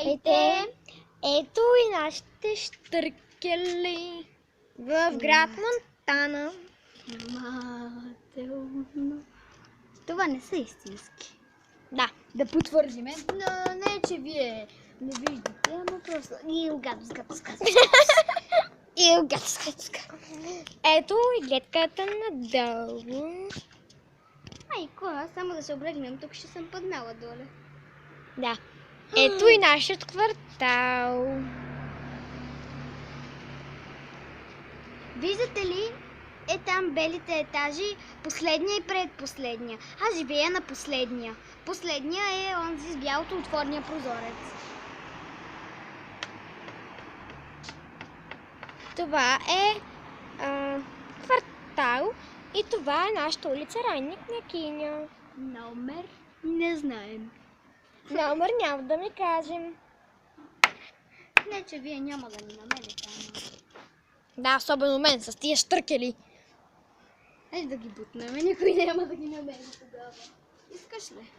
Здравейте! Ето и нашите щъркели в град Монтана. Това не са истински. Да потвърдиме. Но не, че вие не виждате, ама просто... Ето и гледката надолу. Айко, само да се облегнем, тук ще съм паднала доле. Да. Ето и нашият квартал. Виждате ли? Е там белите етажи, последния и предпоследния. Аз живея на последния. Последния е онзи с бялото отворния прозорец. Това е квартал и това е нашата улица Райник Княгиня. Номер не знаем. Номер няма да ми кажем. Не, че вие няма да ни намерите, ама... Да, особено мен с тия щъркели. Айде да ги бутнем, никой няма да ги намери тогава. Искаш ли?